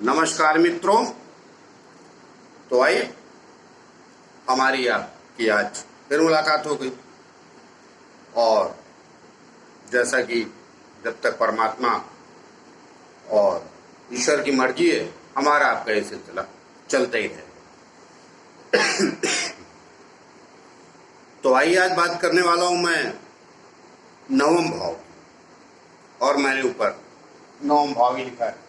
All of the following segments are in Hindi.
नमस्कार मित्रों। तो आइए हमारी आपकी आज फिर मुलाकात हो गई। और जैसा कि जब तक परमात्मा और ईश्वर की मर्जी है, हमारा आपका ये सिलसिला चलता ही रहे। तो आइए आज बात करने वाला हूं मैं नवम भाव, और मैंने ऊपर नवम भाव ही लिखा है।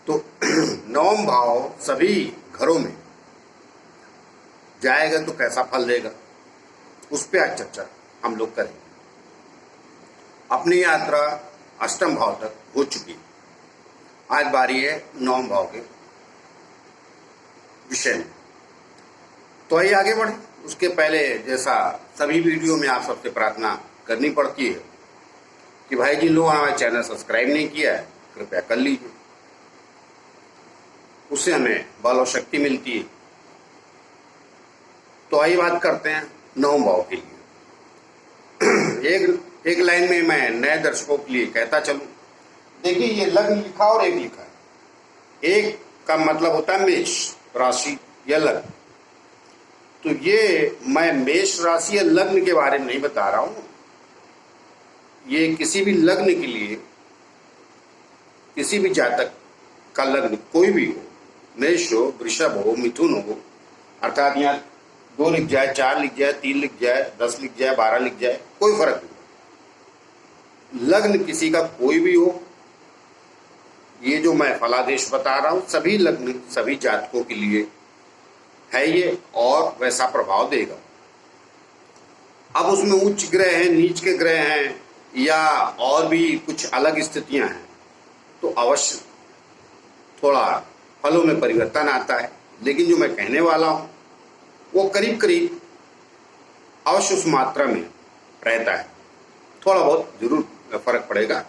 तो नवम भाव सभी घरों में जाएगा तो कैसा फल देगा, उस पर आज चर्चा हम लोग करेंगे। अपनी यात्रा अष्टम भाव तक हो चुकी है, आज बारी है नवम भाव के विषय में। तो आइए आगे बढ़े। उसके पहले जैसा सभी वीडियो में आप सबसे प्रार्थना करनी पड़ती है कि भाई जिन लोगों ने हमारा चैनल सब्सक्राइब नहीं किया है, कृपया कर लीजिए, उससे हमें बल और शक्ति मिलती है। तो आइए बात करते हैं नवम भाव के लिए। एक लाइन में मैं नए दर्शकों के लिए कहता चलूं। देखिए, ये लग्न लिखा और एक लिखा है। एक का मतलब होता है मेष राशि या लग्न। तो ये मैं मेष राशि या लग्न के बारे में नहीं बता रहा हूं। ये किसी भी लग्न के लिए, किसी भी जातक का लग्न कोई भी हो, मेष हो, वृषभ हो, मिथुन हो, अर्थात यहाँ 2 लिख जाए, 4 लिख जाए, 3 लिख जाए, 10 लिख जाए, 12 लिख जाए, कोई फर्क नहीं। लग्न किसी का कोई भी हो, ये जो मैं फलादेश बता रहा हूं, सभी लग्न सभी जातकों के लिए है ये, और वैसा प्रभाव देगा। अब उसमें उच्च ग्रह हैं, नीच के ग्रह हैं, या और भी कुछ अलग स्थितियां हैं, तो अवश्य थोड़ा फलों में परिवर्तन आता है। लेकिन जो मैं कहने वाला हूं वो करीब करीब अवश्य उस मात्रा में रहता है। थोड़ा बहुत जरूर फर्क पड़ेगा।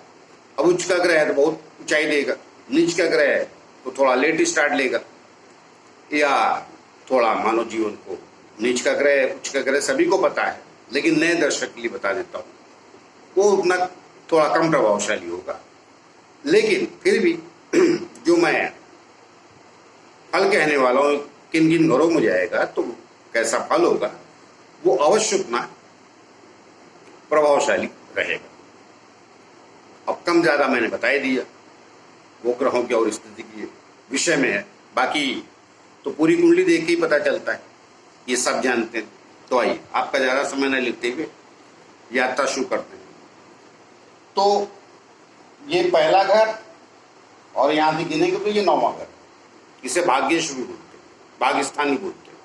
अब उच्च का ग्रह है तो बहुत ऊंचाई देगा, नीच का ग्रह है तो थोड़ा लेट स्टार्ट लेगा, या थोड़ा मानव जीवन को नीच का ग्रह उच्च का ग्रह सभी को पता है, लेकिन नए दर्शक के लिए बता देता हूँ, वो उतना थोड़ा कम प्रभावशाली होगा। लेकिन फिर भी जो मैं फल कहने वाला हूं, किन किन घरों में जाएगा तो कैसा फल होगा, वो अवश्य उतना प्रभावशाली रहेगा। अब कम ज्यादा मैंने बता ही दिया, वो ग्रहों की और स्थिति की विषय में है। बाकी तो पूरी कुंडली देख के ही पता चलता है, ये सब जानते हैं। तो आइए आपका ज्यादा समय न लेते हुए यात्रा शुरू करते हैं। तो ये पहला घर, और यहां से गिनेंगे तो ये 9वां घर। इसे भाग्येश भी बोलते हैं, भाग्यस्थान भी बोलते हैं।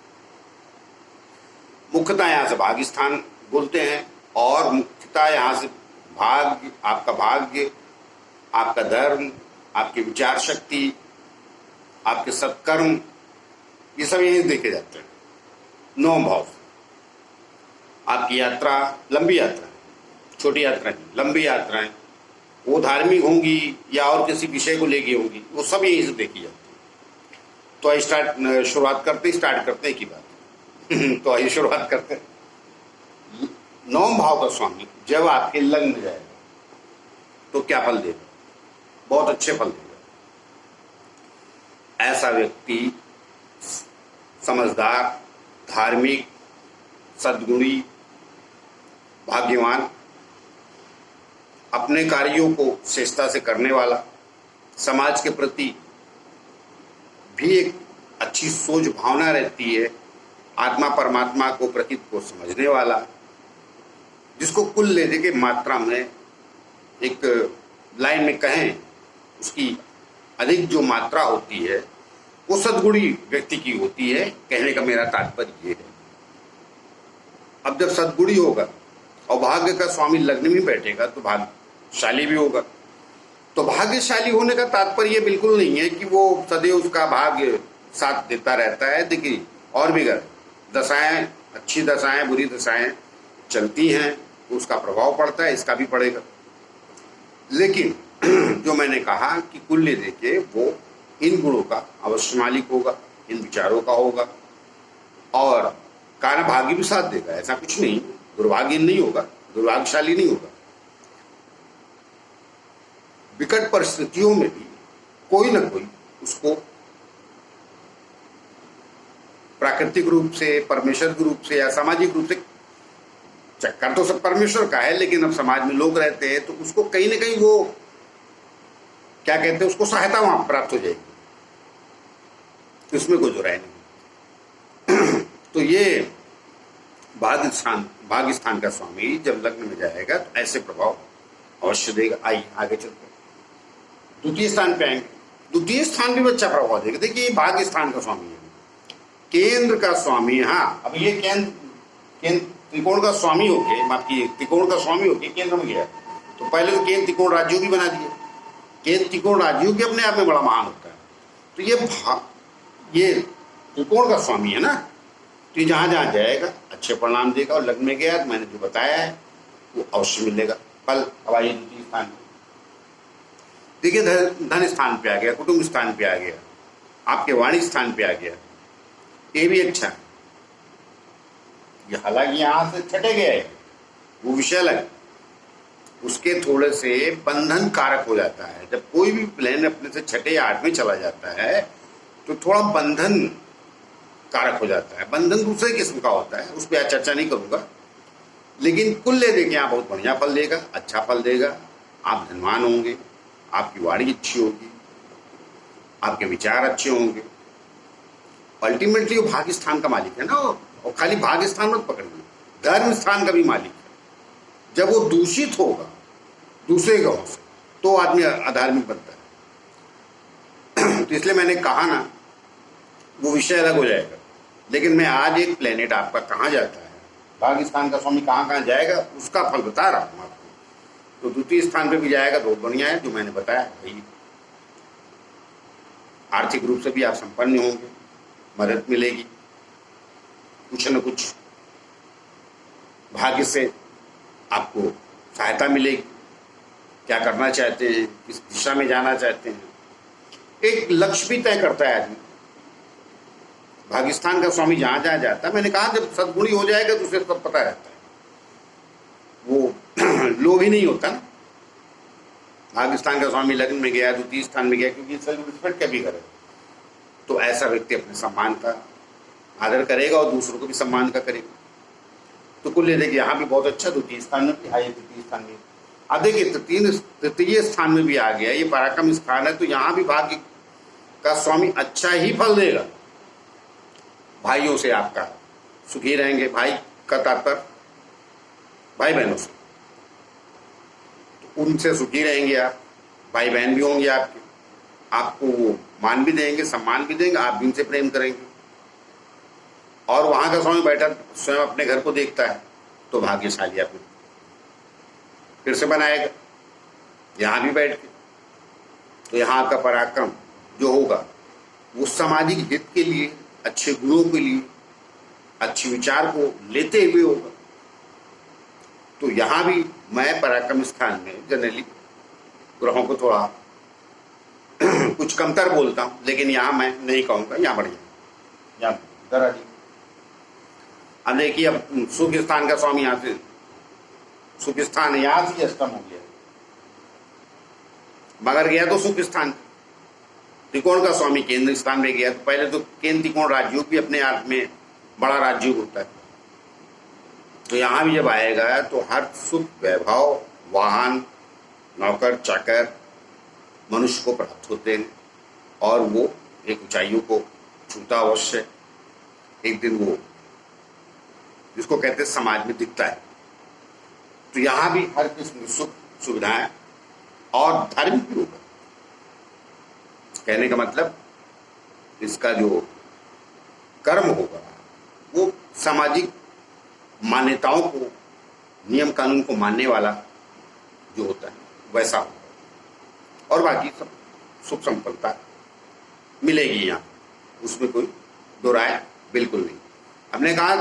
मुख्यतः यहां से भाग्यस्थान बोलते हैं, और मुख्यतः यहां से भाग्य, आपका भाग्य, आपका धर्म, आपकी विचार शक्ति, आपके सत्कर्म, ये सब यहीं देखे जाते हैं। 9 भाव। आपकी यात्रा लंबी यात्रा, छोटी यात्रा नहीं, लंबी यात्राएं, वो धार्मिक होंगी या और किसी विषय को लेके होंगी, वो सब यहीं से देखी जाती है। तो आइए शुरुआत करते हैं की बात। तो आइए शुरुआत करते हैं। 9 भाव का स्वामी जब आपके लग्न में जाएगा तो क्या फल देगा? बहुत अच्छे फल देगा। ऐसा व्यक्ति समझदार, धार्मिक, सद्गुणी, भाग्यवान, अपने कार्यों को श्रेष्ठता से करने वाला, समाज के प्रति भी एक अच्छी सोच भावना रहती है, आत्मा परमात्मा को प्रकृति को समझने वाला, जिसको कुल लेने के मात्रा में एक लाइन में कहें उसकी अधिक जो मात्रा होती है वो सद्गुणी व्यक्ति की होती है। कहने का मेरा तात्पर्य ये है। अब जब सद्गुणी होगा और भाग्य का स्वामी लग्न में बैठेगा तो भाग्यशाली भी होगा। तो भाग्यशाली होने का तात्पर्य बिल्कुल नहीं है कि वो सदैव उसका भाग्य साथ देता रहता है। देखिए, और भी अगर दशाएं, अच्छी दशाएं, बुरी दशाएं चलती हैं तो उसका प्रभाव पड़ता है, इसका भी पड़ेगा। लेकिन जो मैंने कहा कि कुल देके वो इन गुणों का अवश्य मालिक होगा, इन विचारों का होगा, और कारण भाग्य भी साथ देगा। ऐसा कुछ नहीं, दुर्भाग्य नहीं होगा, दुर्भाग्यशाली नहीं होगा। विकट परिस्थितियों में भी कोई ना कोई उसको प्राकृतिक रूप से, परमेश्वर के रूप से या सामाजिक रूप से, चक्कर तो सब परमेश्वर का है, लेकिन अब समाज में लोग रहते हैं तो उसको कहीं ना कहीं वो क्या कहते हैं, उसको सहायता वहां प्राप्त हो जाएगी, इसमें कोई जो राय नहीं। तो ये भाग्य स्थान का स्वामी जब लग्न में जाएगा तो ऐसे प्रभाव अवश्य देगा। आइए आगे चलते हैं, द्वितीय स्थान पे आएंगे। द्वितीय स्थान भी अच्छा प्रभाव देगा। देखिए भाग्य स्थान का स्वामी है, केंद्र का स्वामी। हाँ, अब ये केंद्र त्रिकोण का स्वामी हो गया, माफ कीजिए, त्रिकोण का स्वामी हो गया, केंद्र में गया। तो पहले तो केंद्र त्रिकोण राज्यों की बना दिए, केंद्र त्रिकोण राज्यों के अपने आप में बड़ा महान होता है। तो ये त्रिकोण का स्वामी है ना, तो ये जहां जहां जाएगा अच्छे परिणाम देगा। और लग्न में गया तो मैंने जो बताया है वो अवश्य मिलेगा फल। अब आइए द्वितीय स्थान पे, देखिए धन स्थान पे आ गया, कुटुंब स्थान पे आ गया, आपके वाणी स्थान पे आ गया, ये भी अच्छा है। ये हालांकि यहां से छठे गया है, वो विषय अलग, उसके थोड़े से बंधन कारक हो जाता है। जब कोई भी प्लेन अपने से छठे या आठवें चला जाता है तो थोड़ा बंधन कारक हो जाता है। बंधन दूसरे किस्म का होता है, उस पर आज चर्चा नहीं करूंगा, लेकिन कुल ले देखिए आप बहुत बढ़िया फल देगा, अच्छा फल देगा। आप धनवान होंगे, आपकी वाणी अच्छी होगी, आपके विचार अच्छे होंगे। अल्टीमेटली वो भाग्य स्थान का मालिक है ना, और खाली भाग्य स्थान मत पकड़िए, धर्म स्थान का भी मालिक है। जब वो दूषित होगा दूसरे ग्रहों से तो आदमी अधार्मिक बनता है। तो इसलिए मैंने कहा ना, वो विषय अलग हो जाएगा। लेकिन मैं आज एक प्लेनेट आपका कहाँ जाता है, भाग्य स्थान का स्वामी कहाँ कहाँ जाएगा, उसका फल बता रहा हूं आपको। तो द्वितीय स्थान पे भी जाएगा, बहुत बढ़िया है, जो मैंने बताया भाई। आर्थिक रूप से भी आप संपन्न होंगे, मदद मिलेगी, कुछ न कुछ भाग्य से आपको सहायता मिलेगी। क्या करना चाहते हैं, किस दिशा में जाना चाहते हैं, एक लक्ष्य भी तय करता है आदमी। भाग्य स्थान का स्वामी जहां जहां जाता है, मैंने कहा जब सद्गुणी हो जाएगा तो उसे सब पता रहता है, वो लोभ ही नहीं होता ना। भाग्य स्थान का स्वामी लग्न में गया, द्वितीय स्थान में गया, क्योंकि सेल्फ रिस्पेक्ट का भी करे, तो ऐसा व्यक्ति अपने सम्मान का आदर करेगा और दूसरों को भी सम्मान का करेगा। तो कुल ले देखिए यहाँ भी बहुत अच्छा, द्वितीय स्थान में भी, आइए तृतीय स्थान में। अब देखिए तृतीय स्थान में भी आ गया, ये पराक्रम स्थान है, तो यहाँ भी भाग्य का स्वामी अच्छा ही फल देगा। भाइयों से आपका सुखी रहेंगे, भाई का तात्पर्य भाई बहनों से, तो उनसे सुखी रहेंगे आप। भाई बहन भी होंगे आपके, आपको वो मान भी देंगे, सम्मान भी देंगे, आप भी उनसे प्रेम करेंगे। और वहां का स्वामी बैठा स्वयं अपने घर को देखता है तो भाग्यशाली आप फिर से बनाएगा यहां भी बैठ के। तो यहाँ का पराक्रम जो होगा वो सामाजिक हित के लिए, अच्छे गुणों के लिए, अच्छे विचार को लेते हुए होगा। तो यहाँ भी मैं पराक्रम स्थान में जनरली ग्रहों को थोड़ा कुछ कमतर बोलता हूं, लेकिन यहाँ मैं नहीं कहूंगा, यहाँ बढ़िया, यहाँ जरा जी। अब देखिए, अब सुख स्थान का स्वामी यहाँ से, सुख स्थान यहाँ से अष्टम हो गया, मगर गया तो सुख स्थान। त्रिकोण का स्वामी केंद्र स्थान में गया, तो पहले तो केंद्र त्रिकोण राज्यों भी अपने आप में बड़ा राज्य होता है। तो यहां भी जब आएगा तो हर सुख, वैभव, वाहन, नौकर चाकर मनुष्य को प्राप्त होते हैं, और वो एक ऊंचाइयों को छूता अवश्य। एक दिन वो जिसको कहते हैं समाज में दिखता है। तो यहां भी हर किस्म की सुख सुविधाएं और धार्मिक भी होगा। कहने का मतलब इसका जो कर्म होगा वो सामाजिक मान्यताओं को, नियम कानून को मानने वाला जो होता है वैसा होगा। और बाकी सब सुख संपन्नता मिलेगी यहाँ, उसमें कोई दो राय बिल्कुल नहीं। हमने कहा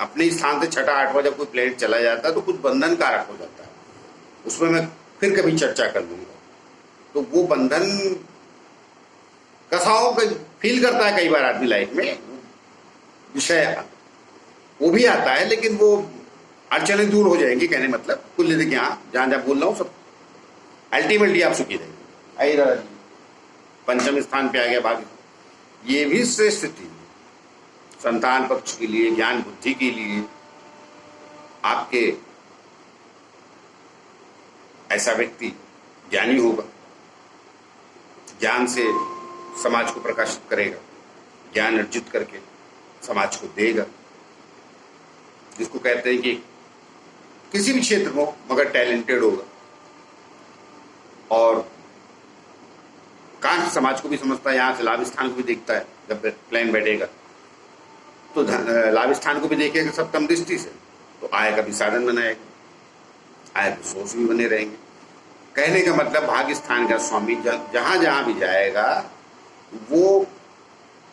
अपने स्थान से छठा आठवां जब कोई प्लेनेट चला जाता है तो कुछ बंधन कारक हो जाता है, उसमें मैं फिर कभी चर्चा कर लूंगा। तो वो बंधन कसाओं का फील करता है कई बार आदमी लाइफ में, विषय वो भी आता है, लेकिन वो अड़चने दूर हो जाएंगी। कहने मतलब कुल देखिए, यहाँ जहां जहां बोल रहा हूँ सब अल्टीमेटली आप सुखी रहेंगे। आई दादा जी, पंचम स्थान पे आ गया भाग्य, ये भी श्रेष्ठ स्थिति संतान पक्ष के लिए, ज्ञान बुद्धि के लिए। आपके ऐसा व्यक्ति ज्ञानी होगा, ज्ञान से समाज को प्रकाशित करेगा, ज्ञान अर्जित करके समाज को देगा, जिसको कहते हैं कि किसी भी क्षेत्र में मगर टैलेंटेड होगा और कांच समाज को भी समझता है, यहाँ से लाभ स्थान को भी देखता है। जब प्लान बैठेगा तो लाभ स्थान को भी देखेगा सप्तम दृष्टि से, तो आय का भी साधन बनाएगा, आय के सोर्स भी बने रहेंगे। कहने का मतलब भाग्य स्थान का स्वामी जहां जहां भी जाएगा वो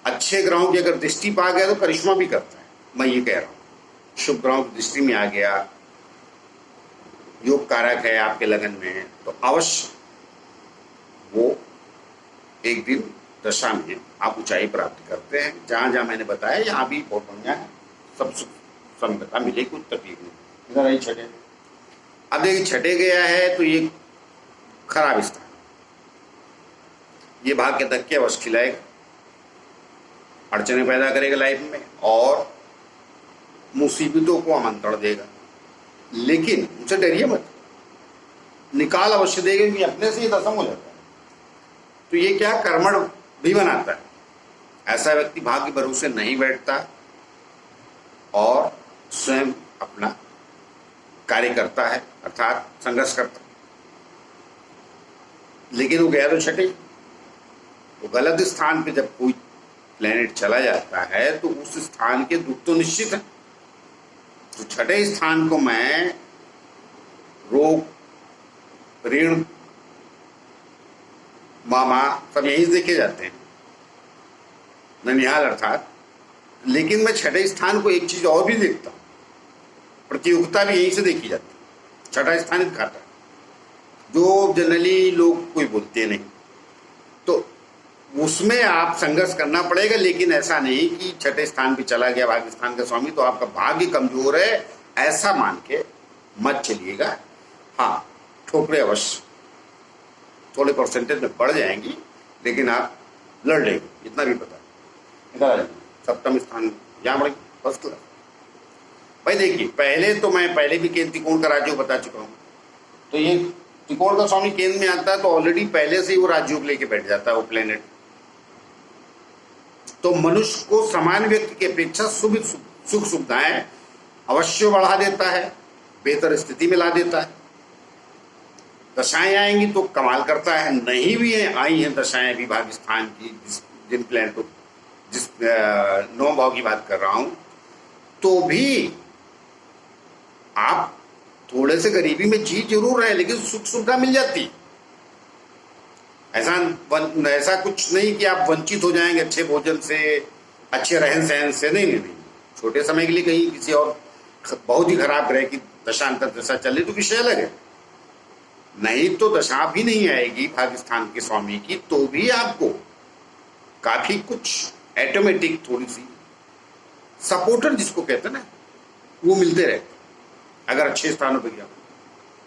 अच्छे ग्रहों की अगर दृष्टि पा गया तो करिश्मा भी करता है। मैं ये कह रहा हूं, शुभ ग्रहों की दृष्टि में आ गया, योग कारक है आपके लगन में, तो अवश्य वो एक दिन दशा में आप ऊंचाई प्राप्त करते हैं। जहां जहां मैंने बताया यहाँ भी बहुत बढ़िया है, सब सुख समता मिले, कुछ तकलीफ नहीं। इधर आई छठे, अब देखिए छठे गया है तो ये खराब स्थान, ये भाग्य तक के अवश्य खिलाएगा, अड़चने पैदा करेगा लाइफ में और मुसीबतों को आमंत्रण देगा। लेकिन उनसे डरिए मत, निकाल अवश्य देगा, क्योंकि अपने से ही दसम हो जाता है। तो ये क्या कर्मण भी बनाता है। ऐसा व्यक्ति भाग्य भरोसे नहीं बैठता और स्वयं अपना कार्य करता है, अर्थात संघर्ष करता है। लेकिन वो गया तो छठे, तो गलत स्थान पे जब कोई प्लेनेट चला जाता है तो उस स्थान के दुख तो निश्चित है। तो छठे स्थान को मैं रोग, ऋण, मामा सब यहीं से देखे जाते हैं, ननिहाल अर्थात। लेकिन मैं छठे स्थान को एक चीज और भी देखता हूं, प्रतियोगिता भी यहीं से देखी जाती है। छठा स्थान दिखाता है जो जनरली लोग कोई बोलते नहीं, तो उसमें आप संघर्ष करना पड़ेगा। लेकिन ऐसा नहीं कि छठे स्थान पे चला गया भाग्य स्थान का स्वामी तो आपका भाग्य कमजोर है, ऐसा मान के मत चलिएगा। हाँ, ठोकरे अवश्य थोड़े परसेंटेज में बढ़ जाएंगी, लेकिन आप लड़ लेंगे, इतना भी पता है। इधर सप्तम स्थान यहाँ बढ़ेगी, फर्स्ट क्लास। भाई देखिए, पहले तो मैं पहले भी केंद्र त्रिकोण का राज्य बता चुका हूँ। तो ये त्रिकोण का स्वामी केंद्र में आता है तो ऑलरेडी पहले से ही वो राजयोग लेके बैठ जाता है वो प्लेनेट। तो मनुष्य को समान व्यक्ति की अपेक्षा सुख सुविधाएं अवश्य बढ़ा देता है, बेहतर स्थिति में ला देता है। दशाएं आएंगी तो कमाल करता है, नहीं भी आई हैं दशाएं भी भाग्य स्थान की, जिन प्लेनेटों जिस 9 भाव की बात कर रहा हूं, तो भी आप थोड़े से गरीबी में जी जरूर रहे, लेकिन सुख सुविधा मिल जाती। ऐसा कुछ नहीं कि आप वंचित हो जाएंगे अच्छे भोजन से, अच्छे रहन सहन से। नहीं। छोटे समय के लिए कहीं किसी और बहुत ही खराब ग्रह की दशांतर दशा चले तो विषय अलग है, नहीं तो दशा भी नहीं आएगी भाग्य स्थान के स्वामी की, तो भी आपको काफी कुछ ऑटोमेटिक थोड़ी सी सपोर्टर जिसको कहते हैं ना, वो मिलते रहते अगर अच्छे स्थानों पर गया।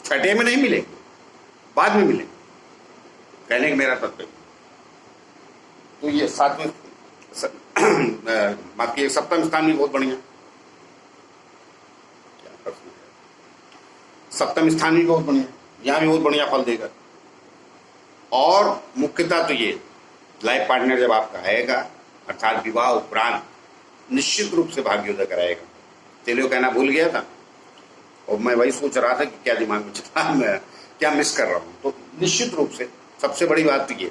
छठे में नहीं मिलेंगे, बाद में मिलेंगे, कहने का मेरा तत्व। तो ये सातवें बाकी सप्तम स्थान भी बहुत बढ़िया, सप्तम स्थान भी बहुत बढ़िया, यहाँ भी बहुत बढ़िया फल देगा। और मुख्यतः तो ये लाइफ पार्टनर जब आपका आएगा, अर्थात विवाह उपरांत निश्चित रूप से भाग्योदय कराएगा। तेलियो कहना भूल गया था और मैं वही सोच रहा था कि क्या दिमाग में चला, मैं क्या मिस कर रहा हूँ। तो निश्चित रूप से सबसे बड़ी बात तो ये,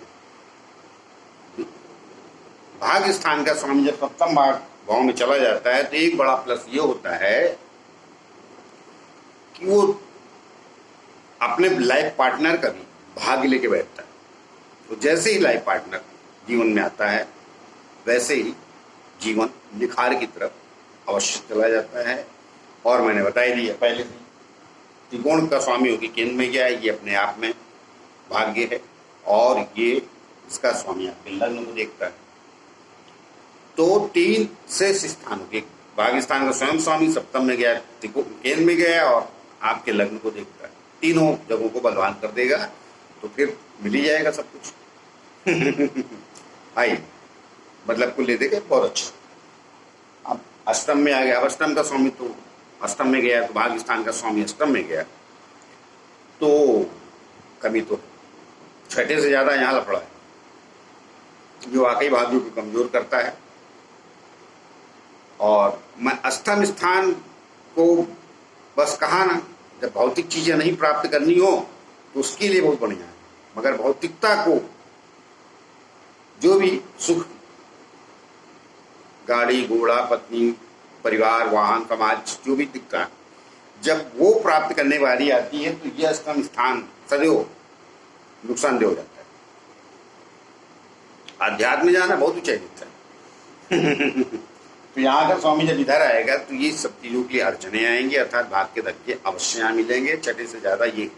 भाग्य स्थान का स्वामी जब सप्तम भाव में चला जाता है तो एक बड़ा प्लस ये होता है कि वो अपने लाइफ पार्टनर का भी भाग्य लेके बैठता है। तो जैसे ही लाइफ पार्टनर जीवन में आता है वैसे ही जीवन निखार की तरफ अवश्य चला जाता है। और मैंने बता ही दिया पहले से, त्रिकोण का स्वामी होगी केंद्र में गया है, ये अपने आप में भाग्य है और ये इसका स्वामी आपके लग्न को देखता है। तो 3 से स्थानों के भाग्य स्थान का स्वयं स्वामी सप्तम में गया, केंद्र में गया और आपके लग्न को देखता है। तीनों जगहों को बलवान कर देगा, तो फिर मिल ही जाएगा सब कुछ। आई मतलब कुल लेते के बहुत अच्छा। अब अष्टम में आ गया। अब अष्टम का स्वामी तो अष्टम में गया तो भाग्यस्थान का स्वामी अष्टम में गया तो कभी तो छठे से ज्यादा यहाँ लफड़ा है, जो वाकई भाग्य को कमजोर करता है। और मैं अष्टम स्थान को बस कहा ना, जब भौतिक चीजें नहीं प्राप्त करनी हो तो उसके लिए बहुत बढ़िया है, मगर भौतिकता को जो भी सुख, गाड़ी घोड़ा पत्नी परिवार वाहन समाज जो भी दिखता है, जब वो प्राप्त करने वाली आती है तो यह अष्टम स्थान सदैव नुकसानदेह हो जाता है। अध्यात्म में जाना बहुत ऊंचाई दिखता है। तो यहाँ का स्वामी जब इधर आएगा तो ये सब चीजों के लिए अड़चने आएंगी, अर्थात भाग के धक्के अवश्य यहाँ मिलेंगे। छठे से ज्यादा ये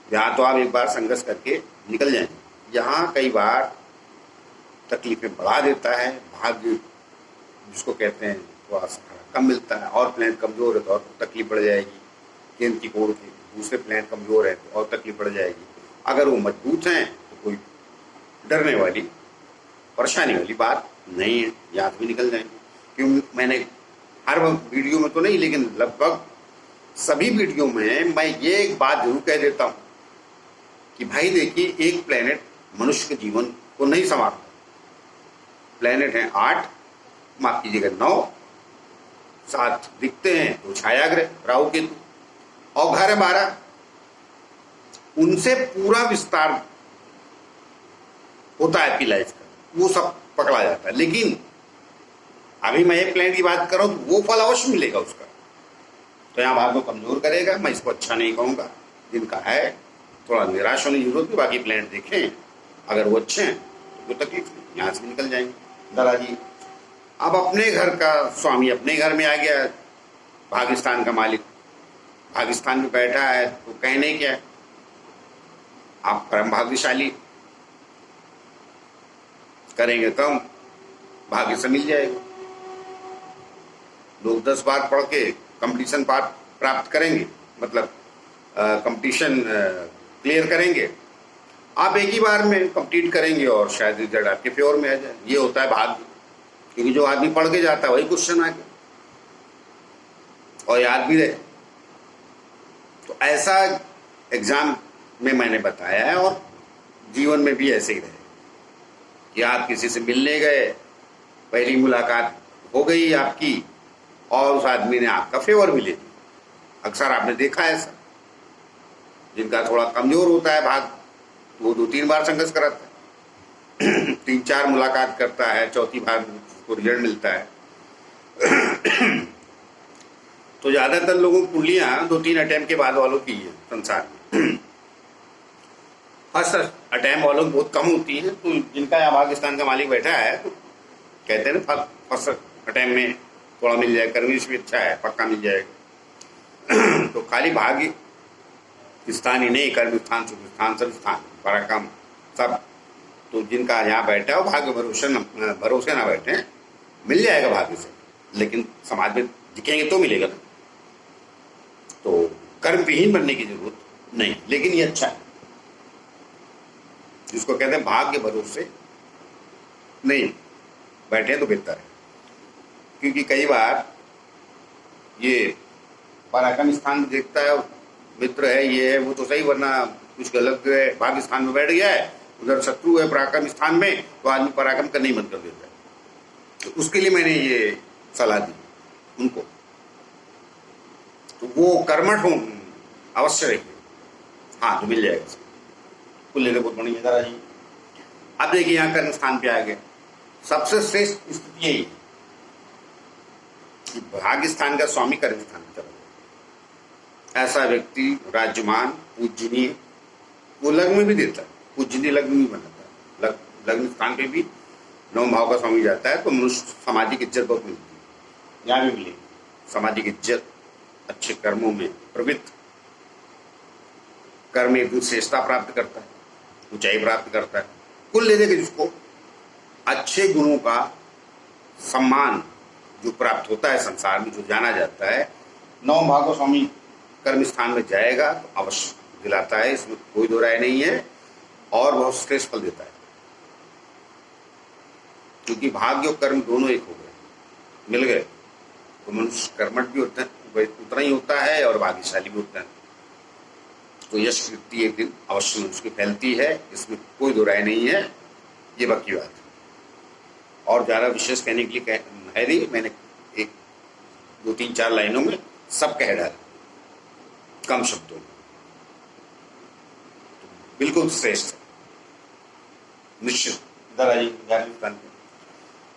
यहाँ तो आप एक बार संघर्ष करके निकल जाएंगे। यहाँ कई बार तकलीफें बढ़ा देता है भाग्य, जिसको कहते हैं थोड़ा सा कम मिलता है, और प्लान कमजोर है तो और तकलीफ बढ़ जाएगी। केंद्र कोण के दूसरे प्लान कमजोर है तो और तकलीफ बढ़ जाएगी। अगर वो मजबूत हैं तो कोई डरने वाली परेशानी वाली बात नहीं है, याद भी निकल जाएंगे। क्योंकि मैंने हर वीडियो में तो नहीं, लेकिन लगभग सभी वीडियो में मैं ये एक बात जरूर कह देता हूँ कि भाई देखिए, एक प्लेनेट मनुष्य के जीवन को नहीं संवारता। प्लेनेट हैं 8, माफ कीजिएगा 9, 7 दिखते हैं तो छायाग्रह राहु केतु, और घर है 12, उनसे पूरा विस्तार होता है आपकी लाइफ का, वो सब पकड़ा जाता है। लेकिन अभी मैं एक प्लेनेट की बात कर रहा हूं तो वो फल अवश्य मिलेगा उसका, तो यहाँ भाग को कमजोर करेगा। मैं इसको अच्छा नहीं कहूंगा। जिनका है थोड़ा निराश होने की जरूरत है, बाकी प्लेनेट देखें, अगर वो अच्छे हैं तो कोई तकलीफ नहीं, यहाँ से भी निकल जाएंगे। दादाजी अब अपने घर का स्वामी अपने घर में आ गया, पाकिस्तान का मालिक पाकिस्तान में बैठा है, तो कहने क्या है, आप परम भाग्यशाली, करेंगे कम भाग्य से मिल जाएगा। लोग 10 बार पढ़ के कंपटीशन प्राप्त करेंगे, मतलब कंपटीशन क्लियर करेंगे, आप एक ही बार में कंप्लीट करेंगे और शायद रिजल्ट आपके फेवर में आ जाए। ये होता है भाग्य, क्योंकि जो आदमी पढ़ के जाता है वही क्वेश्चन आ गया और याद भी रहे। तो ऐसा एग्जाम में मैंने बताया है, और जीवन में भी ऐसे ही रहे कि आप किसी से मिलने गए, पहली मुलाकात हो गई आपकी और उस आदमी ने आपका फेवर भी ले लिया। अक्सर आपने देखा है ऐसा, जिनका थोड़ा कमजोर होता है भाग, वो 2-3 बार संघर्ष कराता है, 3-4 मुलाकात करता है, चौथी बार उसको रिजल्ट मिलता है। तो ज्यादातर लोगों की कुंडलियां 2-3 अटेम्प्ट के बाद वालों की है संसार में। फर्स्ट अटेम्प्ट वालों की बहुत कम होती है। तो जिनका यहाँ पाकिस्तान का मालिक बैठा है तो कहते हैं ना, फर्स्ट अटेम्प्ट में थोड़ा मिल जाएगा, कर्मिश भी अच्छा है, पक्का मिल जाएगा। तो खाली भाग्य स्थान ही नहीं, कर्म स्थान, सुख स्थान, सब स्थान, पराक्रम सब, तो जिनका यहाँ बैठा है वो भाग्य भरोसे ना बैठे, मिल जाएगा भाग्य से, लेकिन समाज में दिखेंगे तो मिलेगा ना। तो कर्म विहीन बनने की जरूरत नहीं, लेकिन ये अच्छा है, जिसको कहते हैं भाग्य भरोसे नहीं बैठे तो बेहतर है। क्योंकि कई बार ये पराक्रम स्थान में देखता है, मित्र है, ये है, वो तो सही, वरना कुछ गलत है, भाग्य स्थान में बैठ गया है, उधर शत्रु है पराक्रम स्थान में, तो आदमी पराक्रम करने ही बंद कर देता है। तो उसके लिए मैंने ये सलाह दी उनको, तो वो कर्मठ हो अवश्य रहिए, हाँ तो मिल जाएगा। कुल लेकर बहुत बढ़िया दादाजी। अब देखिए यहाँ कर्म स्थान पे आ गए, सबसे श्रेष्ठ स्थिति यही कि भाग्य स्थान का स्वामी कर्म स्थान में चला, ऐसा व्यक्ति राज्यमान पूजनीय, वो लग्न में भी देता है, पूजनीय लग्न भी बनाता है, लग्न स्थान पे भी 9 भाव का स्वामी जाता है, तो मनुष्य सामाजिक इज्जत बहुत मिलती है, यहाँ भी मिलेगी सामाजिक इज्जत, अच्छे कर्मों में प्रवृत्त, कर्म एक श्रेष्ठता प्राप्त करता है, ऊंचाई प्राप्त करता है। कुल ले देकर जिसको अच्छे गुणों का सम्मान जो प्राप्त होता है संसार में, जो जाना जाता है, 9 भाव का स्वामी कर्म स्थान में जाएगा तो अवश्य दिलाता है, इसमें कोई दो राय नहीं है। और बहुत श्रेष्ठ फल देता है, क्योंकि भाग्य और कर्म दोनों एक हो गए, मिल गए, तो मनुष्य कर्मठ भी होता है, उतना ही होता है और भाग्यशाली भी होता है। तो यश कीर्ति एक दिन अवश्य मनुष्य की फैलती है, इसमें कोई दो राय नहीं है, ये बाकी बात है। और ज़्यादा विशेष कहने के लिए है नहीं, मैंने एक 2-3-4 लाइनों में सब कह डाला, कम शब्दों में, तो बिल्कुल श्रेष्ठ है, निश्चित।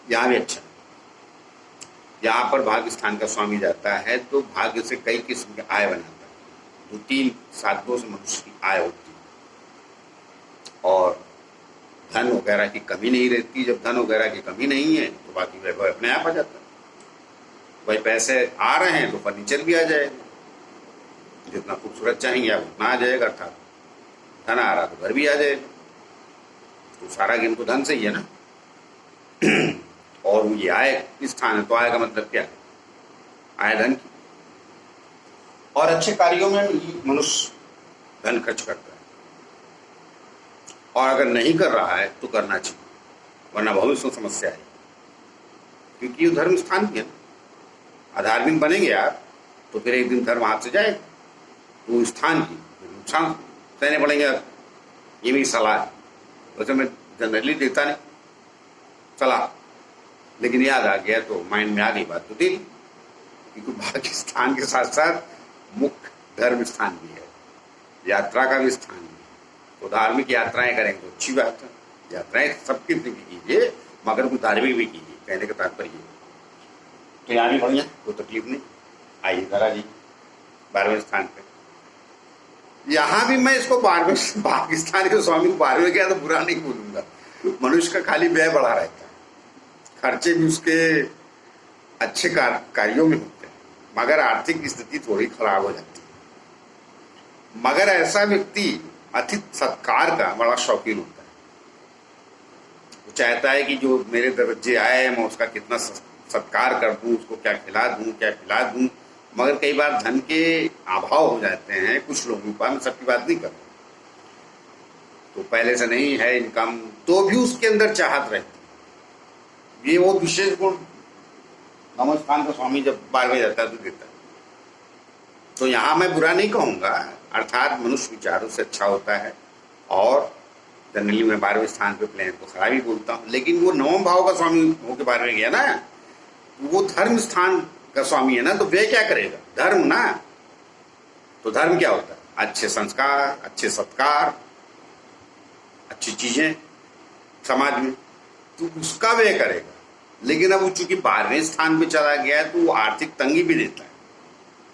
यहाँ भी अच्छा, यहाँ पर भाग्य स्थान का स्वामी जाता है तो भाग्य से कई किस्म के आय बनाता है, 2-3 साधनों से मनुष्य की आय होती है और धन वगैरह की कमी नहीं रहती। जब धन वगैरह की कमी नहीं है तो बाकी वैभव अपने आप आ जाता है। भाई पैसे आ रहे हैं तो फर्नीचर भी आ जाएगा, जितना खूबसूरत चाहेंगे आप उतना आ जाएगा, अर्थात धन आ रहा तो घर भी आ जाएगा। तो सारा गेम तो धन से ही है ना। और ये आय स्थान है तो आय का मतलब क्या है? आय धन की। और अच्छे कार्यों में मनुष्य धन खर्च करता है, और अगर नहीं कर रहा है तो करना चाहिए, वरना भविष्य में समस्या है, क्योंकि ये धर्म स्थान भी है ना। अधार्मिक बनेंगे आप तो फिर एक दिन धर्म हाथ से जाएगा, तो स्थान की नुकसान सहने पड़ेंगे। ये मेरी सलाह है, वैसे मैं जनरली देता नहीं सलाह, लेकिन याद आ गया तो माइंड में आ गई बात तो दे दी, क्योंकि भाग्य स्थान के साथ साथ मुख्य धर्म स्थान भी है, यात्रा का भी स्थान भी है। तो धार्मिक यात्राएं करेंगे तो अच्छी बात है, यात्राएं सबकी भी कीजिए, मगर कुछ धार्मिक भी कीजिए, कहने का तात्पर्य। तो यहाँ भी बढ़िया, कोई तकलीफ नहीं। आइए जरा जी 12वें स्थान पे, यहाँ भी मैं इसको 12वें पाकिस्तान के स्वामी को 12वें गया तो बुरा नहीं बोलूंगा। मनुष्य का खाली व्यय बढ़ा रहता है, खर्चे भी उसके अच्छे कार्यों में होते हैं, मगर आर्थिक स्थिति थोड़ी खराब हो जाती है। मगर ऐसा व्यक्ति अतिथि सत्कार का बड़ा शौकीन होता है, वो चाहता है कि जो मेरे दरवाजे आए मैं उसका कितना सत्कार कर दूं, उसको क्या खिला दूं क्या पिला दूं। मगर कई बार धन के अभाव हो जाते हैं कुछ लोगों का, मैं सबकी बात नहीं कर रहा, तो पहले से नहीं है इनकम तो भी उसके अंदर चाहत रहती है। ये वो विशेष गुण नमस्कार का स्वामी जब 12वें जाता है तो देता है। तो यहाँ मैं बुरा नहीं कहूँगा, अर्थात मनुष्य विचारों से अच्छा होता है। और जनरली मैं 12वें स्थान पे प्लेन को खराब ही बोलता हूँ, लेकिन वो 9वें भाव का स्वामी होकर 12वें गया ना, वो धर्म स्थान का स्वामी है ना, तो वे क्या करेगा? धर्म ना। तो धर्म क्या होता है? अच्छे संस्कार, अच्छे सत्कार, अच्छी चीजें समाज में, तो उसका व्यय करेगा। लेकिन अब वो चूंकि 12वें स्थान पे चला गया है तो वो आर्थिक तंगी भी देता है।